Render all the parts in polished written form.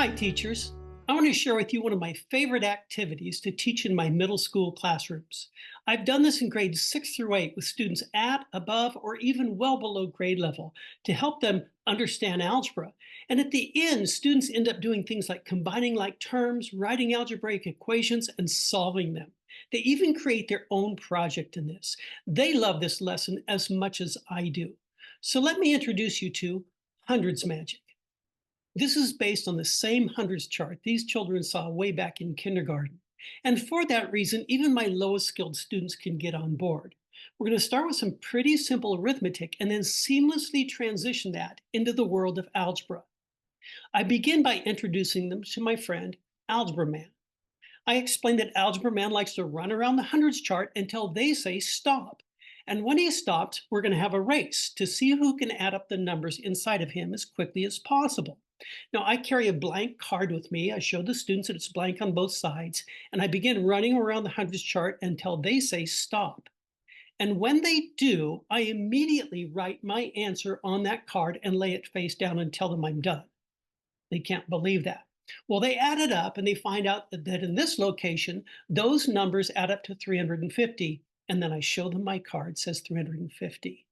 Hi, teachers. I want to share with you one of my favorite activities to teach in my middle school classrooms. I've done this in grades 6 through 8 with students at, above, or even well below grade level to help them understand algebra. And at the end, students end up doing things like combining like terms, writing algebraic equations, and solving them. They even create their own project in this. They love this lesson as much as I do. So let me introduce you to hundreds magic. This is based on the same hundreds chart these children saw way back in kindergarten. And for that reason, even my lowest skilled students can get on board. We're going to start with some pretty simple arithmetic and then seamlessly transition that into the world of algebra. I begin by introducing them to my friend, Algebra Man. I explain that Algebra Man likes to run around the hundreds chart until they say stop. And when he stops, we're going to have a race to see who can add up the numbers inside of him as quickly as possible. Now, I carry a blank card with me. I show the students that it's blank on both sides, and I begin running around the hundreds chart until they say stop. And when they do, I immediately write my answer on that card and lay it face down and tell them I'm done. They can't believe that. Well, they add it up and they find out that in this location, those numbers add up to 350. And then I show them my card, says 350.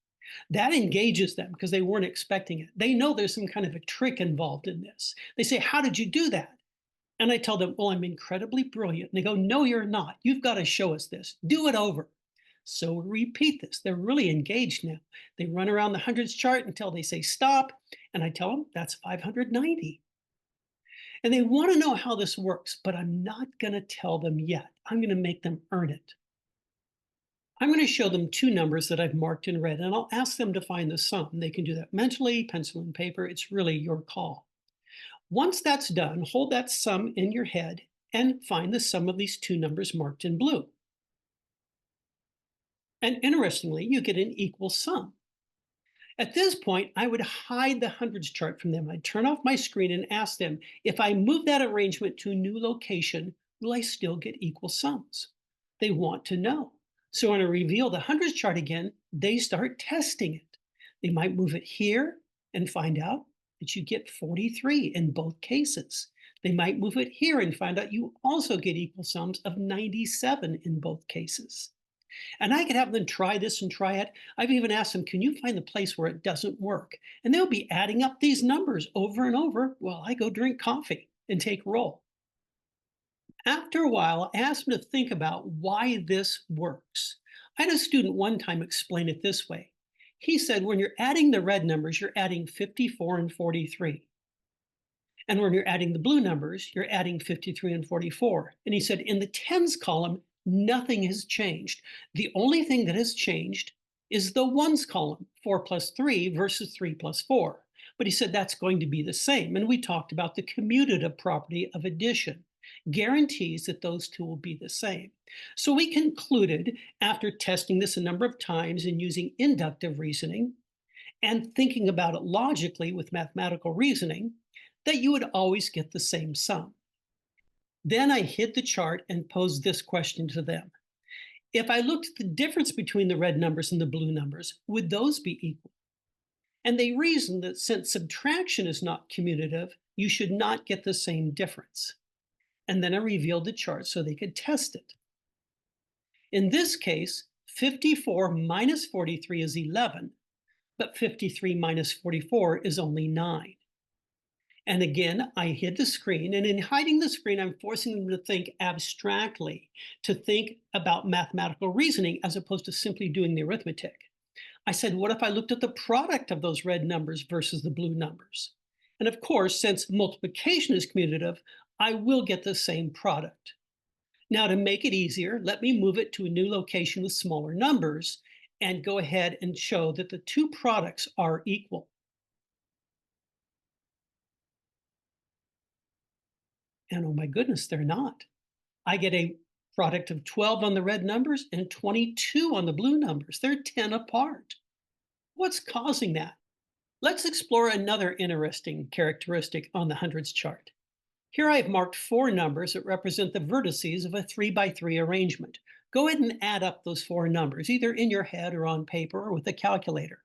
That engages them because they weren't expecting it. They know there's some kind of a trick involved in this. They say, "How did you do that?" And I tell them, "Well, I'm incredibly brilliant." And they go, "No, you're not. You've got to show us this. Do it over." So we repeat this. They're really engaged now. They run around the hundreds chart until they say stop. And I tell them, "That's 590." And they want to know how this works, but I'm not going to tell them yet. I'm going to make them earn it. I'm going to show them two numbers that I've marked in red, and I'll ask them to find the sum. They can do that mentally, pencil and paper. It's really your call. Once that's done, hold that sum in your head and find the sum of these two numbers marked in blue. And interestingly, you get an equal sum. At this point, I would hide the hundreds chart from them. I'd turn off my screen and ask them, if I move that arrangement to a new location, will I still get equal sums? They want to know. So when I reveal the hundreds chart again, they start testing it. They might move it here and find out that you get 43 in both cases. They might move it here and find out you also get equal sums of 97 in both cases. And I could have them try this and try it. I've even asked them, can you find the place where it doesn't work? And they'll be adding up these numbers over and over while I go drink coffee and take roll. After a while, I asked them to think about why this works. I had a student one time explain it this way. He said, when you're adding the red numbers, you're adding 54 and 43. And when you're adding the blue numbers, you're adding 53 and 44. And he said, in the tens column, nothing has changed. The only thing that has changed is the ones column, 4 plus 3 versus 3 plus 4. But he said that's going to be the same. And we talked about the commutative property of addition. Guarantees that those two will be the same. So we concluded, after testing this a number of times and using inductive reasoning and thinking about it logically with mathematical reasoning, that you would always get the same sum. Then I hid the chart and posed this question to them. If I looked at the difference between the red numbers and the blue numbers, would those be equal? And they reasoned that since subtraction is not commutative, you should not get the same difference. And then I revealed the chart so they could test it. In this case, 54 minus 43 is 11, but 53 minus 44 is only 9. And again, I hid the screen, and in hiding the screen, I'm forcing them to think abstractly, to think about mathematical reasoning as opposed to simply doing the arithmetic. I said, what if I looked at the product of those red numbers versus the blue numbers? And of course, since multiplication is commutative, I will get the same product. Now, to make it easier, let me move it to a new location with smaller numbers and go ahead and show that the two products are equal. And oh my goodness, they're not. I get a product of 12 on the red numbers and 22 on the blue numbers. They're 10 apart. What's causing that? Let's explore another interesting characteristic on the hundreds chart. Here I've marked 4 numbers that represent the vertices of a 3 by 3 arrangement. Go ahead and add up those 4 numbers, either in your head or on paper or with a calculator.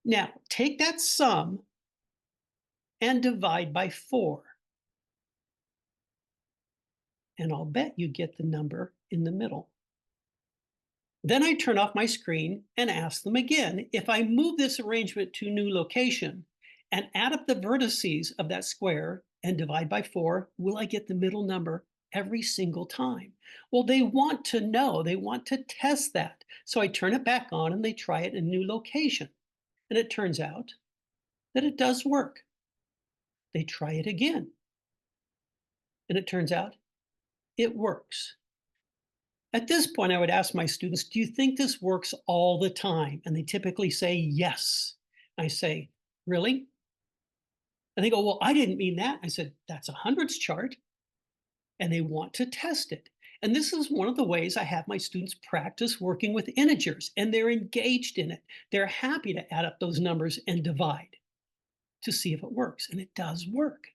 Now, take that sum and divide by 4. And I'll bet you get the number in the middle. Then I turn off my screen and ask them again, if I move this arrangement to a new location and add up the vertices of that square and divide by 4, will I get the middle number every single time? Well, they want to know, they want to test that. So I turn it back on and they try it in a new location. And it turns out that it does work. They try it again. And it turns out it works. At this point, I would ask my students, do you think this works all the time? And they typically say yes. I say, really? And they go, well, I didn't mean that. I said, that's a hundreds chart. And they want to test it. And this is one of the ways I have my students practice working with integers, and they're engaged in it. They're happy to add up those numbers and divide to see if it works. And it does work.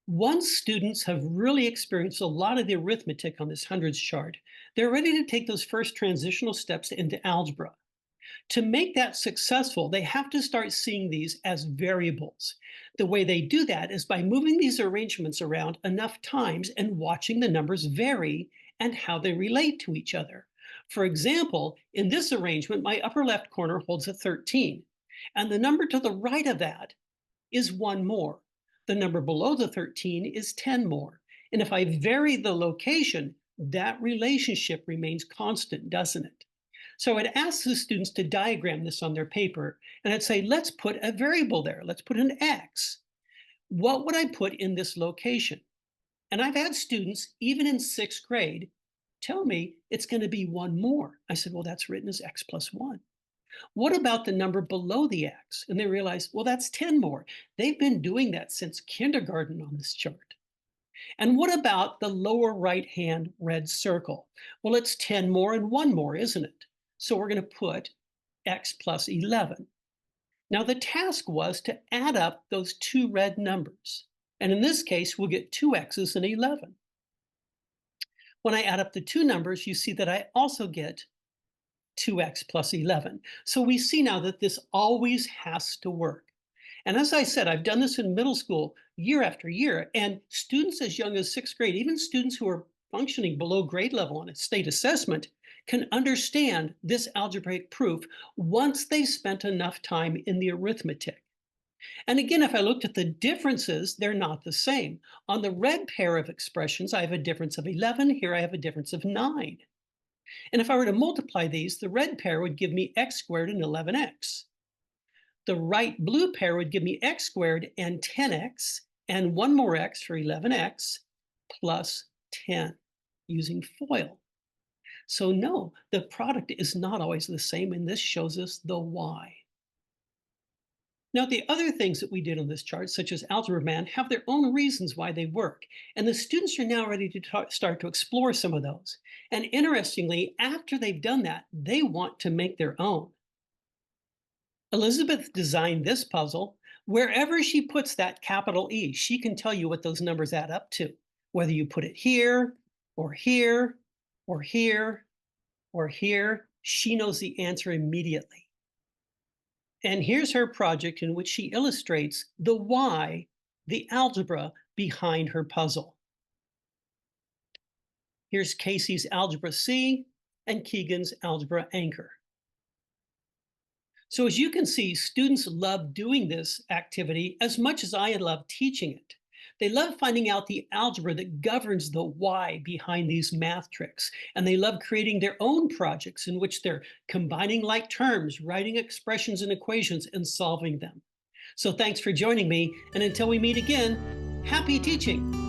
Once students have really experienced a lot of the arithmetic on this hundreds chart, they're ready to take those first transitional steps into algebra. To make that successful, they have to start seeing these as variables. The way they do that is by moving these arrangements around enough times and watching the numbers vary and how they relate to each other. For example, in this arrangement, my upper left corner holds a 13, and the number to the right of that is 1 more. The number below the 13 is 10 more. And if I vary the location, that relationship remains constant, doesn't it? So I'd ask the students to diagram this on their paper, and I'd say, let's put a variable there. Let's put an X. What would I put in this location? And I've had students, even in 6th grade, tell me it's going to be 1 more. I said, well, that's written as X plus 1. What about the number below the X? And they realize, well, that's 10 more. They've been doing that since kindergarten on this chart. And what about the lower right-hand red circle? Well, it's 10 more and 1 more, isn't it? So we're going to put X plus 11. Now, the task was to add up those 2 red numbers. And in this case, we'll get 2 X's and 11. When I add up the 2 numbers, you see that I also get 2x plus 11. So we see now that this always has to work. And as I said, I've done this in middle school year after year, and students as young as 6th grade, even students who are functioning below grade level on a state assessment, can understand this algebraic proof once they spent enough time in the arithmetic. And again, if I looked at the differences, they're not the same. On the red pair of expressions, I have a difference of 11. Here I have a difference of 9. And if I were to multiply these, the red pair would give me x squared and 11x. The right blue pair would give me x squared and 10x, and 1 more x for 11x plus 10 using FOIL. So no, the product is not always the same, and this shows us the why. Now, the other things that we did on this chart, such as Algebra Man, have their own reasons why they work, and the students are now ready to start to explore some of those. And interestingly, after they've done that, they want to make their own. Elizabeth designed this puzzle. Wherever she puts that capital E, she can tell you what those numbers add up to, whether you put it here, or here, or here, or here. She knows the answer immediately. And here's her project in which she illustrates the why, the algebra behind her puzzle. Here's Casey's Algebra C and Keegan's Algebra Anchor. So as you can see, students love doing this activity as much as I love teaching it. They love finding out the algebra that governs the why behind these math tricks. And they love creating their own projects in which they're combining like terms, writing expressions and equations, and solving them. So thanks for joining me. And until we meet again, happy teaching.